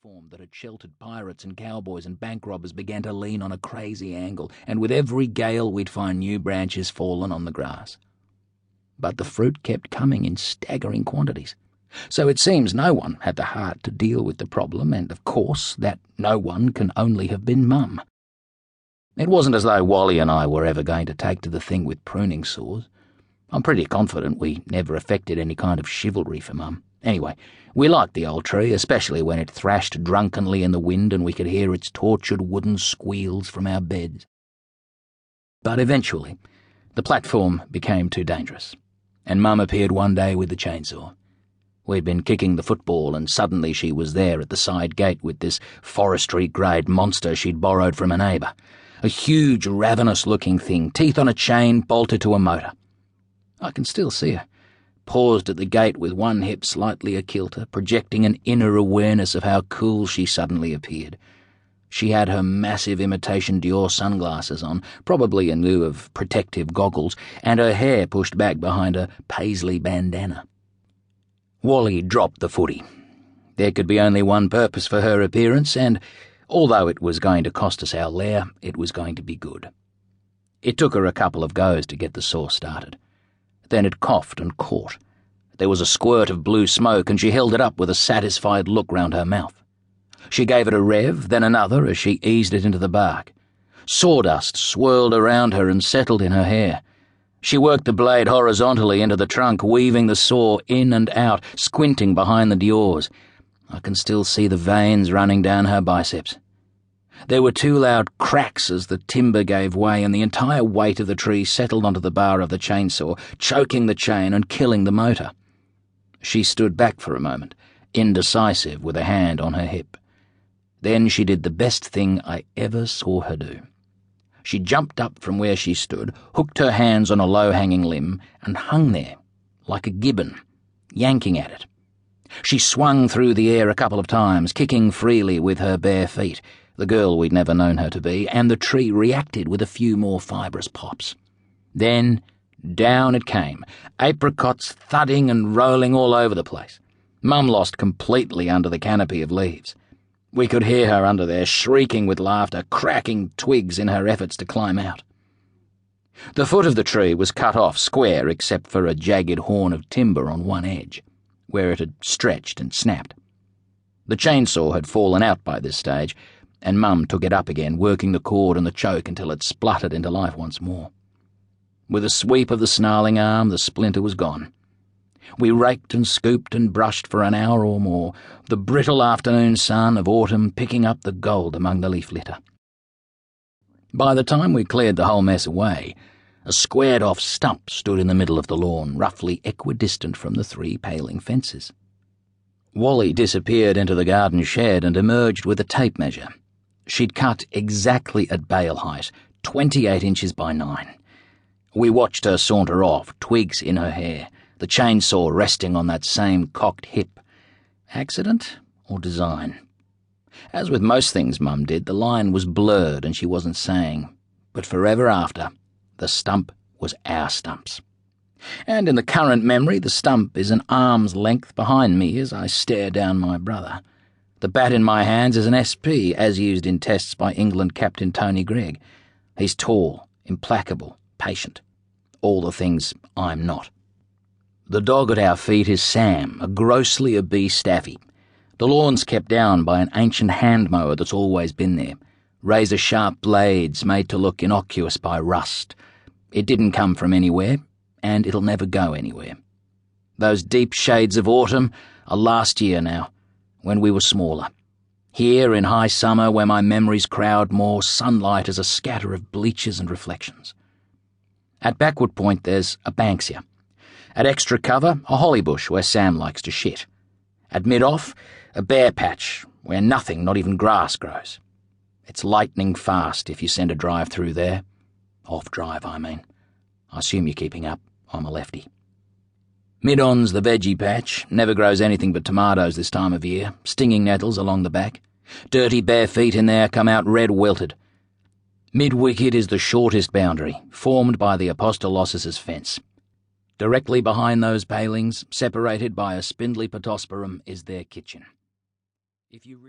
platform that had sheltered pirates and cowboys and bank robbers began to lean on a crazy angle, and with every gale we'd find new branches fallen on the grass. But the fruit kept coming in staggering quantities, so it seems no one had the heart to deal with the problem, and of course that no one can only have been Mum. It wasn't as though Wally and I were ever going to take to the thing with pruning saws. I'm pretty confident we never affected any kind of chivalry for Mum. Anyway, we liked the old tree, especially when it thrashed drunkenly in the wind and we could hear its tortured wooden squeals from our beds. But eventually, the platform became too dangerous, and Mum appeared one day with the chainsaw. We'd been kicking the football, and suddenly she was there at the side gate with this forestry-grade monster she'd borrowed from a neighbour. A huge, ravenous-looking thing, teeth on a chain, bolted to a motor. I can still see her, paused at the gate with one hip slightly akilter, projecting an inner awareness of how cool she suddenly appeared. She had her massive imitation Dior sunglasses on, probably in lieu of protective goggles, and her hair pushed back behind a paisley bandana. Wally dropped the footy. There could be only one purpose for her appearance, and although it was going to cost us our lair, it was going to be good. It took her a couple of goes to get the saw started. Then it coughed and caught. There was a squirt of blue smoke, and she held it up with a satisfied look round her mouth. She gave it a rev, then another as she eased it into the bark. Sawdust swirled around her and settled in her hair. She worked the blade horizontally into the trunk, weaving the saw in and out, squinting behind the Diors. I can still see the veins running down her biceps. There were two loud cracks as the timber gave way, and the entire weight of the tree settled onto the bar of the chainsaw, choking the chain and killing the motor. She stood back for a moment, indecisive, with a hand on her hip. Then she did the best thing I ever saw her do. She jumped up from where she stood, hooked her hands on a low-hanging limb, and hung there, like a gibbon, yanking at it. She swung through the air a couple of times, kicking freely with her bare feet, the girl we'd never known her to be, and the tree reacted with a few more fibrous pops. Then down it came, apricots thudding and rolling all over the place. Mum lost completely under the canopy of leaves. We could hear her under there, shrieking with laughter, cracking twigs in her efforts to climb out. The foot of the tree was cut off square except for a jagged horn of timber on one edge, where it had stretched and snapped. The chainsaw had fallen out by this stage, and Mum took it up again, working the cord and the choke until it spluttered into life once more. With a sweep of the snarling arm, the splinter was gone. We raked and scooped and brushed for an hour or more, the brittle afternoon sun of autumn picking up the gold among the leaf litter. By the time we cleared the whole mess away, a squared-off stump stood in the middle of the lawn, roughly equidistant from the three paling fences. Wally disappeared into the garden shed and emerged with a tape measure. She'd cut exactly at bale height, 28 inches by 9. We watched her saunter off, twigs in her hair, the chainsaw resting on that same cocked hip. Accident or design? As with most things Mum did, the line was blurred and she wasn't saying, but forever after, the stump was our stumps. And in the current memory, the stump is an arm's length behind me as I stare down my brother. The bat in my hands is an SP, as used in tests by England captain Tony Greig. He's tall, implacable, patient. All the things I'm not. The dog at our feet is Sam, a grossly obese staffy. The lawn's kept down by an ancient hand mower that's always been there. Razor-sharp blades made to look innocuous by rust. It didn't come from anywhere, and it'll never go anywhere. Those deep shades of autumn are last year now, when we were smaller. Here in high summer, where my memories crowd more, sunlight is a scatter of bleachers and reflections. At Backward Point there's a banksia. At extra cover, a holly bush where Sam likes to shit. At mid-off, a bare patch where nothing, not even grass, grows. It's lightning fast if you send a drive through there. Off-drive, I mean. I assume you're keeping up. I'm a lefty. Mid-on's the veggie patch, never grows anything but tomatoes this time of year, stinging nettles along the back. Dirty bare feet in there come out red wilted. Mid-wicket is the shortest boundary, formed by the Apostolos' fence. Directly behind those palings, separated by a spindly pittosporum, is their kitchen. If you